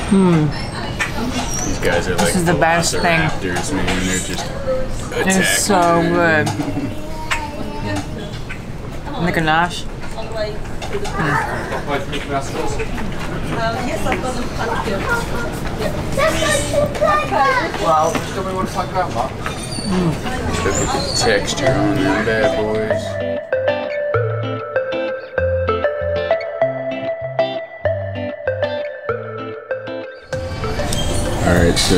These guys are like this is the best thing. Raptors, man. They're just attacking. It's so good. And the ganache. Well, still we want to talk about Mom. Look at the texture on them bad boys. Alright, so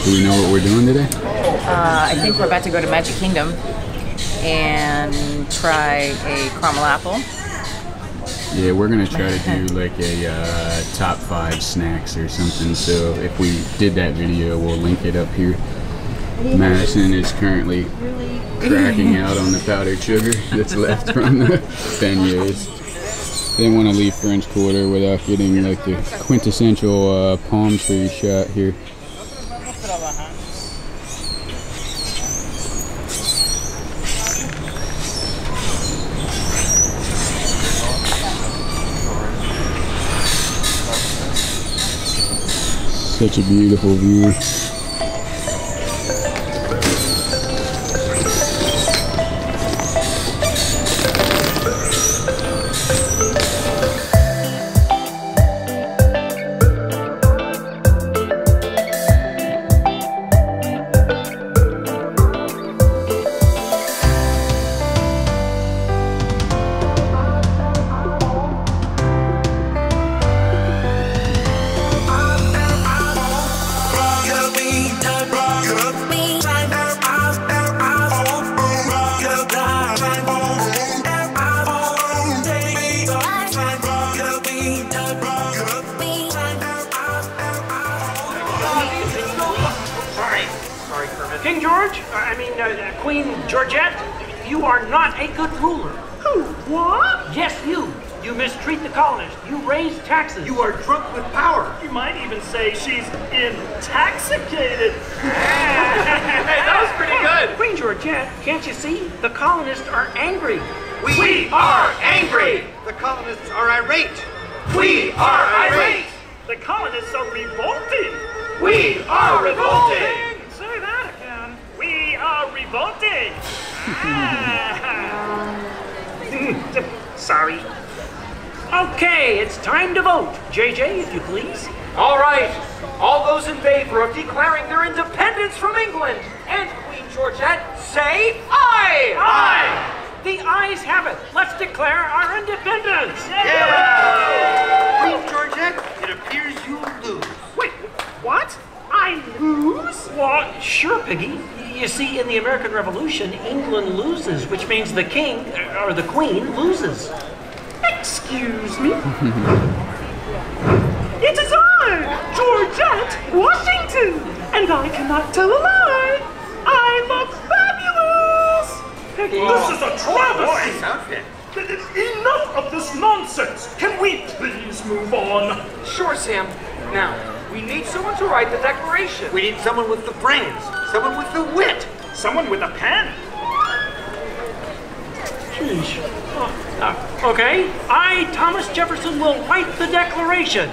do we know what we're doing today? I think we're about to go to Magic Kingdom and try a caramel apple. Yeah, we're gonna try to do like a top 5 snacks or something. So if we did that video, we'll link it up here. Madison is currently cracking out on the powdered sugar that's left from the beignets. Didn't want to leave French Quarter without getting like the quintessential palm tree shot here. Such a beautiful view. King George, Queen Georgette, you are not a good ruler. Who? What? Yes, you. You mistreat the colonists. You raise taxes. You are drunk with power. You might even say she's intoxicated. Hey, that was pretty good. Queen Georgette, can't you see? The colonists are angry. We are angry. The colonists are irate. We are irate. The colonists are revolting. We are revolting. Say that again. We are revolting. Sorry. Okay, it's time to vote. JJ, if you please. All right. All those in favor of declaring their independence from England and Queen Georgette, say aye! Aye! The ayes have it. Let's declare our independence. Queen Georgette, it appears you lose. Wait, what? I lose? Well, sure, Piggy. You see, in the American Revolution, England loses, which means the king, or the queen, loses. Excuse me? It is I, Georgette Washington, and I cannot tell a lie. I look fabulous. Piggy. This is a travesty. Nice outfit. Enough of this nonsense. Can we please move on? Sure, Sam. Now, we need someone to write the declaration. We need someone with the brains, someone with the wit. Someone with a pen. Sheesh. Okay, I, Thomas Jefferson, will write the declaration.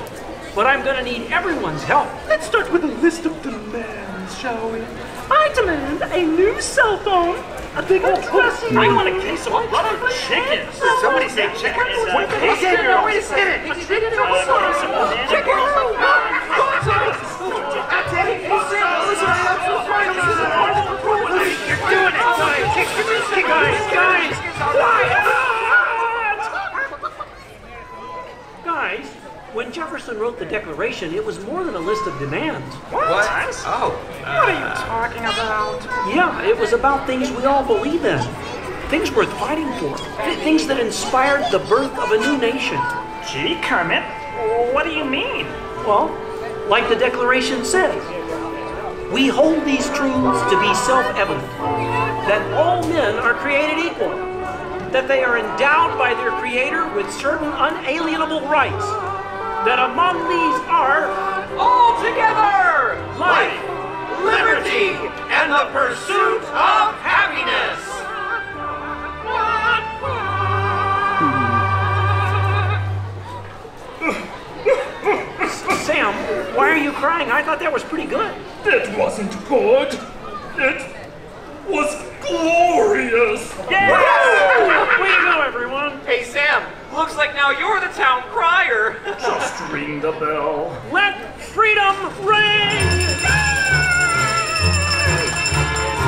But I'm gonna need everyone's help. Let's start with a list of demands, shall we? I demand a new cell phone, a bigger dressing room. I want a case of butter chicken. Did somebody say chicken? Wait a minute. You're doing it! Guys! Guys, when Jefferson wrote the Declaration, it was more than a list of demands. What? Oh. What are you talking about? Yeah, it was about things we all believe in. Things worth fighting for. Things that inspired the birth of a new nation. Gee, Kermit, what do you mean? Well, like the Declaration says, we hold these truths to be self-evident, that all men are created equal, that they are endowed by their Creator with certain unalienable rights, that among these are All together! life, Liberty and the pursuit of happiness! Sam, why Why are you crying? I thought that was pretty good. It wasn't good. It was glorious. Yeah! Way to go, everyone. Hey, Sam, looks like now you're the town crier. Just ring the bell. Let freedom ring!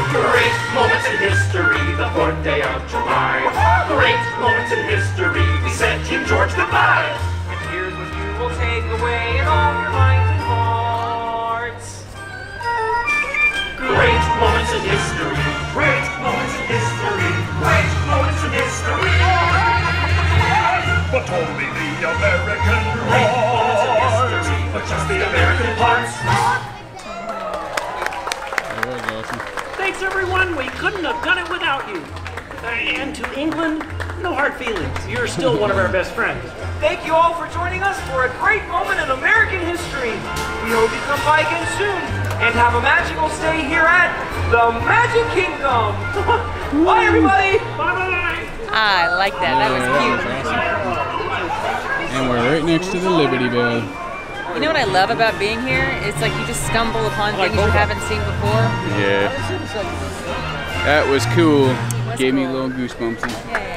Great moments in history, the 4th day of July. Great moments in history, we said King George goodbye. And here's what you will take away in all your minds and hearts. Great moments in history, great moments in history, great moments in history. But only the American Great moments in history, but just the American parts. That was awesome. Thanks, everyone. We couldn't have done it without you. And to England, no hard feelings. You're still one of our best friends. Thank you all for joining us for a great moment in American history. We hope you come by again soon and have a magical stay here at the Magic Kingdom. Bye, everybody. Bye-bye. I like that. That was cute. Awesome. And we're right next to the Liberty Bell. You know what I love about being here? It's like you just stumble upon things you haven't seen before. Yeah. That was cool. Gave me a little goosebumps. Yeah.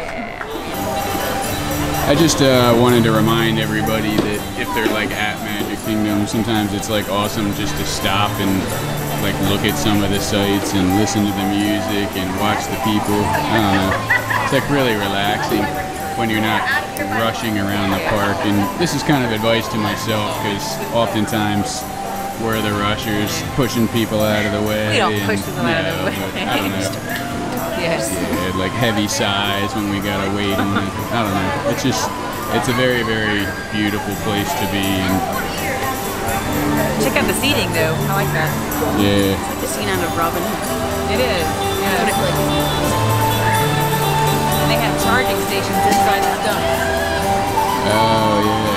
I just wanted to remind everybody that if they're like at Magic Kingdom, sometimes it's like awesome just to stop and like look at some of the sights and listen to the music and watch the people. I don't know. It's like really relaxing when you're not rushing around the park. And this is kind of advice to myself because oftentimes we're the rushers, pushing people out of the way. We don't push them out of the way. I don't know. Yes. Yeah, like heavy sighs when we gotta wait on it. I don't know. It's just, it's a very, very beautiful place to be. And Check out the seating, though. I like that. yeah. The scene out of Robin Hood. It is. Yeah. And they have charging stations inside the dump. Oh yeah.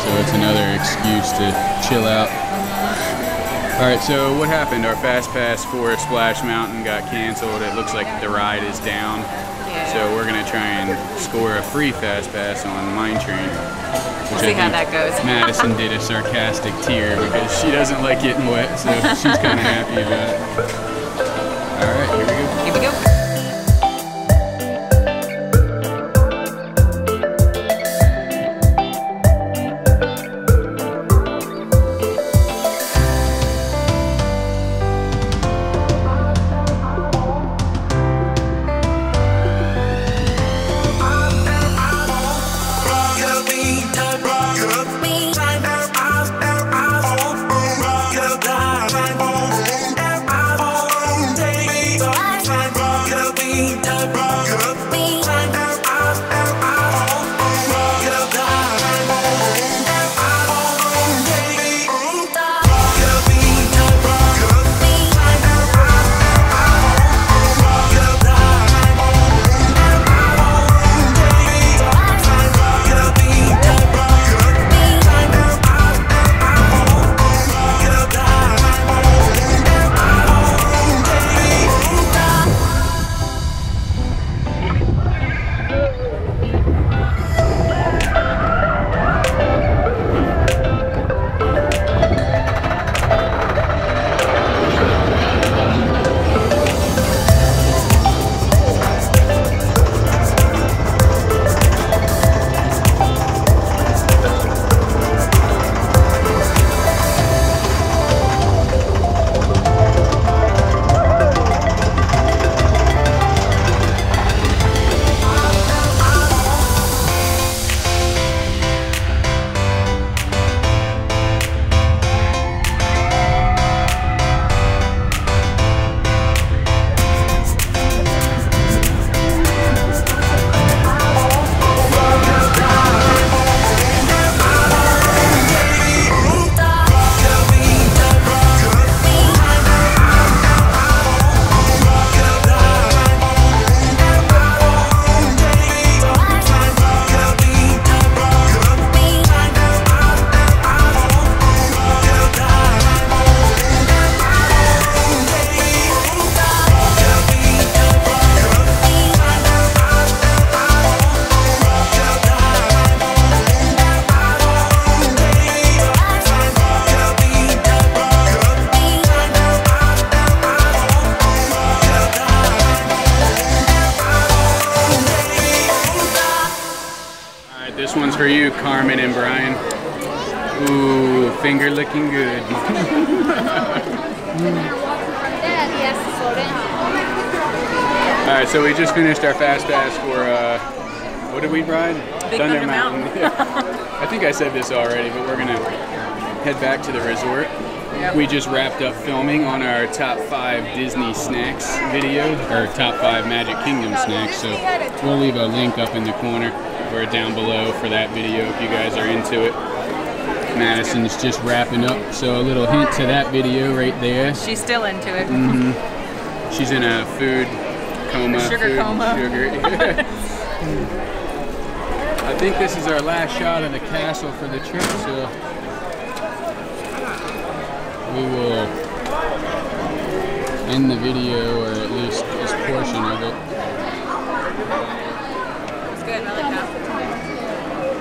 So it's another excuse to chill out. All right, so what happened? Our Fast Pass for Splash Mountain got canceled. It looks like the ride is down. Yeah. So we're gonna try and score a free Fast Pass on Mine Train. We'll see how that goes. Madison did a sarcastic tear because she doesn't like getting wet, so she's kind of happy about it. All right, here we go. Here we go. Bye. for you, Carmen and Brian. Ooh, finger looking good. Alright, so we just finished our fast pass for, what did we ride? Big Thunder Mountain. I think I said this already, but we're going to head back to the resort. Yep. We just wrapped up filming on our top 5 Disney snacks video, or top 5 Magic Kingdom snacks, so we'll leave a link up in the corner or down below for that video if you guys are into it. Madison's just wrapping up, so a little hint to that video right there. She's still into it. Mm-hmm. She's in a food coma. Sugar coma. Sugar. I think this is our last shot of the castle for the trip, so we will end the video, or at least this portion of it. It was good. I like that.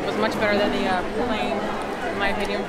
It was much better than the plane, in my opinion.